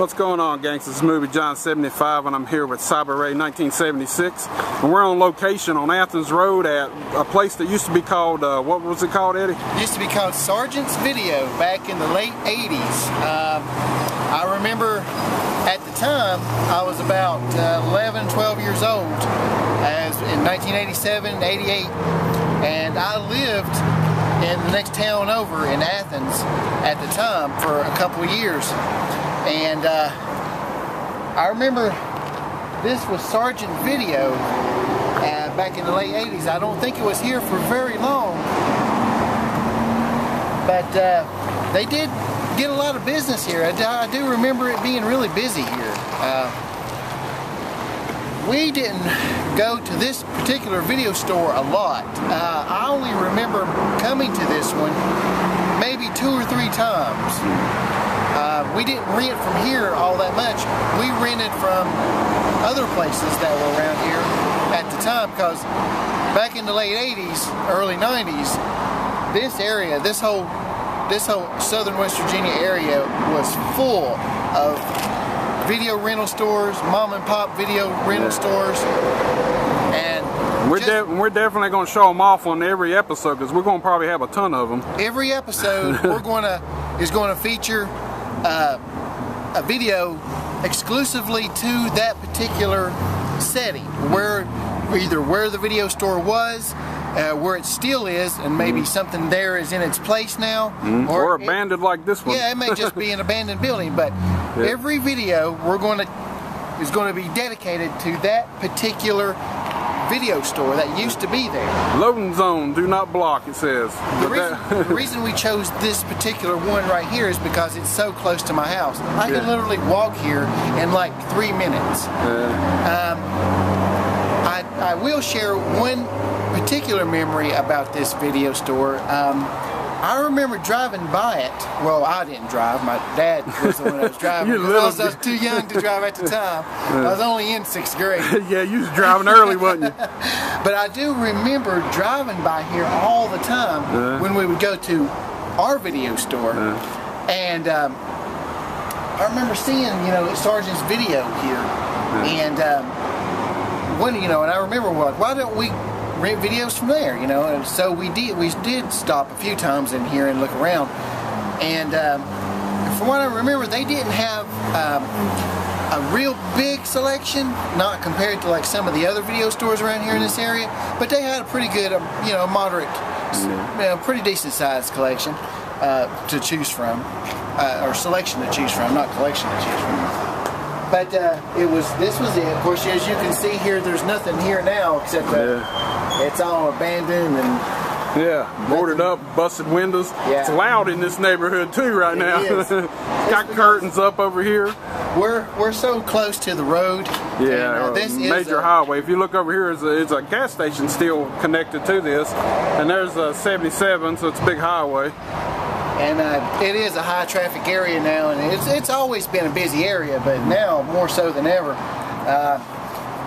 What's going on, gangsters? This is Movie John 75, and I'm here with Cyber Ray 1976, and we're on location on Athens Road at a place that used to be called, what was it called, Eddie? It used to be called Sargent's Video back in the late 80s. I remember at the time I was about 11, 12 years old, as in 1987, 88, and I lived in the next town over in Athens at the time for a couple of years. And I remember this was Sargent Video back in the late 80s. I don't think it was here for very long, but they did get a lot of business here. I do remember it being really busy here. We didn't go to this particular video store a lot. I only remember coming to this one maybe 2 or 3 times. We didn't rent from here all that much. We rented from other places that were around here at the time, because back in the late 80s, early 90s, this area, this whole southern West Virginia area was full of video rental stores, mom and pop video rental stores, and we're definitely going to show them off on every episode, because we're going to probably have a ton of them. Every episode is going to feature a video exclusively to that particular setting, either where the video store was, where it still is, and maybe something there is in its place now, or abandoned like this one. Yeah, it may just be an abandoned building, but every video is going to be dedicated to that particular video store that used to be there. Loading zone, do not block, it says. The reason we chose this particular one right here is because it's so close to my house. I can literally walk here in like 3 minutes. I will share one particular memory about this video store. I remember driving by it. Well, I didn't drive. My dad was the one that was driving. I was too young to drive at the time. I was only in 6th grade. Yeah, you was driving early, wasn't you? But I do remember driving by here all the time when we would go to our video store. And I remember seeing, Sargent's Video here. And and I remember, why don't we rent videos from there, and so we did stop a few times in here and look around, and from what I remember, they didn't have a real big selection, not compared to like some of the other video stores around here in this area, but they had a pretty good, moderate, pretty decent sized collection to choose from, or selection to choose from, not collection to choose from. But this was it. Of course, as you can see here, there's nothing here now except it's all abandoned and boarded up, busted windows. It's loud in this neighborhood too right now. Got curtains up over here. We're so close to the road. Yeah, this major highway. If you look over here, it's a gas station still connected to this, and there's a 77, so it's a big highway. And it is a high traffic area now, and it's always been a busy area, but now more so than ever.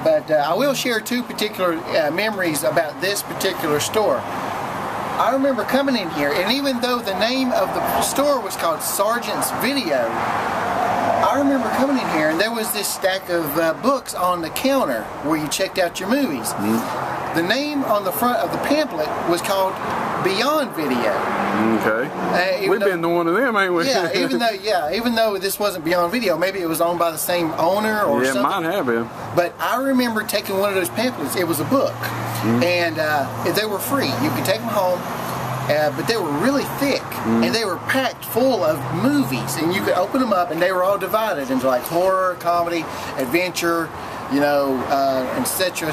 But I will share 2 particular memories about this particular store. I remember coming in here, and even though the name of the store was called Sargent's Video, I remember coming in here and there was this stack of books on the counter where you checked out your movies. The name on the front of the pamphlet was called Beyond Video. Okay. We've been to one of them, ain't we? Yeah, even though this wasn't Beyond Video, maybe it was owned by the same owner or something. Yeah, it might have been. But I remember taking one of those pamphlets. It was a book, and they were free. You could take them home, but they were really thick, and they were packed full of movies, and you could open them up, and they were all divided into like horror, comedy, adventure, etc.,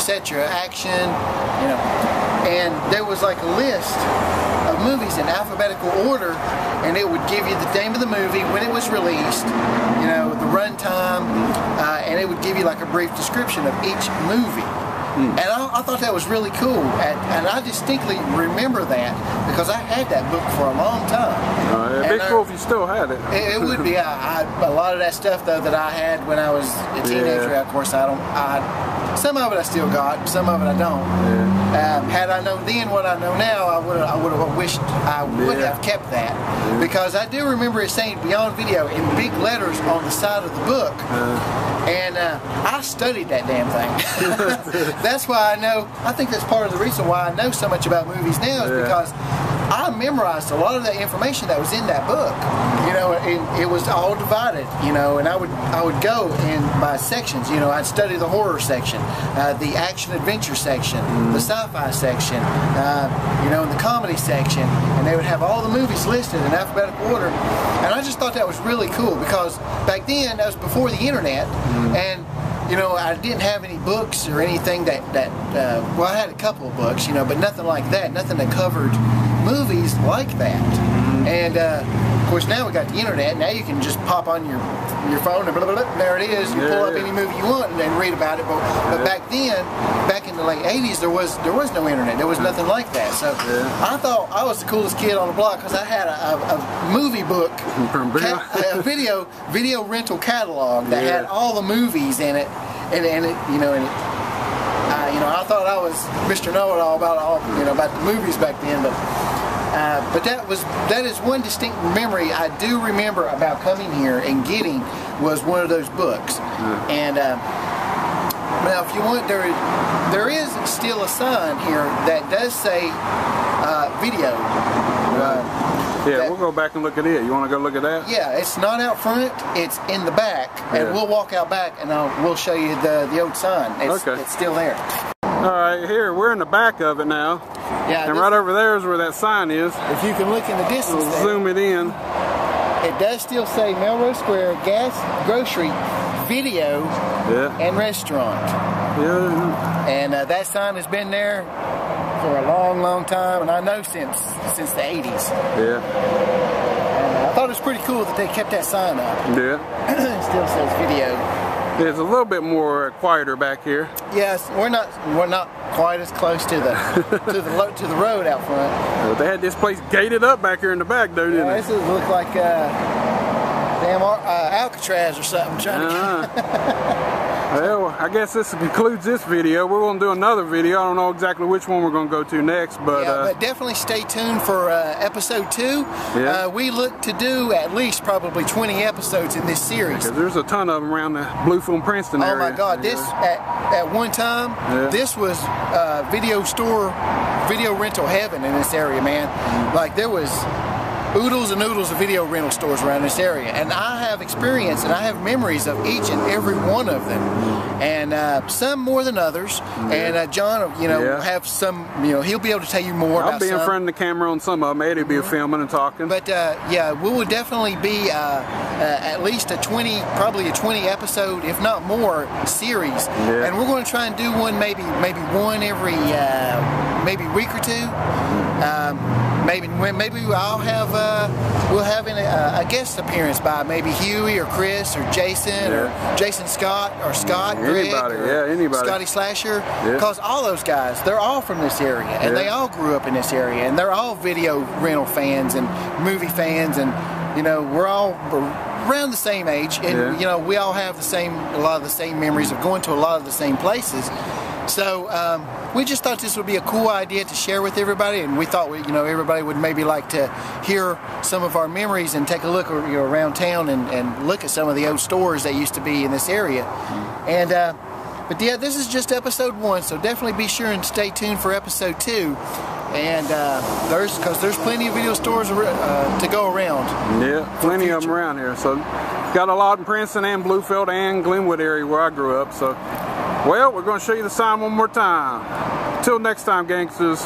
action, and there was like a list of movies in alphabetical order, and it would give you the name of the movie, when it was released, the runtime, and it would give you like a brief description of each movie. And I thought that was really cool, and I distinctly remember that because I had that book for a long time. It'd be cool if you still had it. It would be. A lot of that stuff though that I had when I was a teenager. Of course, some of it I still got, some of it I don't. Had I known then what I know now, I would have wished I would have kept that, because I do remember it saying Beyond Video in big letters on the side of the book, and I studied that damn thing. That's why I know. I think that's part of the reason why I know so much about movies now is because I memorized a lot of the information that was in that book. You know, it was all divided. You know, and I would go in by sections. You know, I'd study the horror section, the action adventure section, the sci-fi section, you know, and the comedy section, and they would have all the movies listed in alphabetical order. And I just thought that was really cool because back then that was before the internet, and you know, I didn't have any books or anything that well, I had a couple of books, you know, but nothing like that, nothing that covered movies like that. And of course now we got the internet. Now you can just pop on your phone and blah, blah, blah, there it is. You pull up any movie you want and then read about it. But back then, back in the late 80s, there was no internet. There was nothing like that. So I thought I was the coolest kid on the block because I had a movie book, a video rental catalog that had all the movies in it, and it, you know, and it. You know, I thought I was Mr. Know-It-All about the movies back then, but that is one distinct memory I do remember about coming here and getting was one of those books. And now, if you want, there is still a sign here that does say video. We'll go back and look at it. You want to go look at that? Yeah, it's not out front, it's in the back, and we'll walk out back and we'll show you the old sign. It's still there. Alright, here, we're in the back of it now. Yeah, and right over there is where that sign is. If you can look in the distance we'll zoom it in. It does still say Melrose Square Gas, Grocery, Video, and Restaurant. And that sign has been there for a long, long time, and I know since the 80s. And I thought it was pretty cool that they kept that sign up. It still says video. It's a little bit more quieter back here. Yes, we're not quite as close to the to the road out front. They had this place gated up back here in the back, though, didn't they? This look like damn Alcatraz or something. Trying to Well, I guess this concludes this video. We're going to do another video. I don't know exactly which one we're going to go to next, but but definitely stay tuned for episode 2. We look to do at least probably 20 episodes in this series. Because there's a ton of them around the Bluefield and Princeton area. Oh my God! This at one time, this was video rental heaven in this area, man. Like there was oodles and oodles of video rental stores around this area, and I have experience and I have memories of each and every one of them, and some more than others. And John, you know, have some, you know, he'll be able to tell you more. I'll be in front of the camera on some of them. Eddie'll be filming and talking. But yeah, we will definitely be at least probably a 20 episode, if not more, series. And we're going to try and do one maybe one every maybe week or two. Maybe I'll have we'll have a guest appearance by maybe Huey or Chris or Jason or Jason Scott or Scott Greg or anybody. Scotty Slasher, because all those guys, they're all from this area and they all grew up in this area and they're all video rental fans and movie fans, and you know, we're all around the same age, and you know, we all have a lot of the same memories of going to a lot of the same places. So we just thought this would be a cool idea to share with everybody, and we thought everybody would maybe like to hear some of our memories and take a look around town and look at some of the old stores that used to be in this area. And but yeah, this is just episode 1, so definitely be sure and stay tuned for episode 2. And because there's plenty of video stores to go around. Yeah, plenty of them around here. So got a lot in Princeton and Bluefield and Glenwood area where I grew up. So, well, we're going to show you the sign one more time. Till next time, gangsters.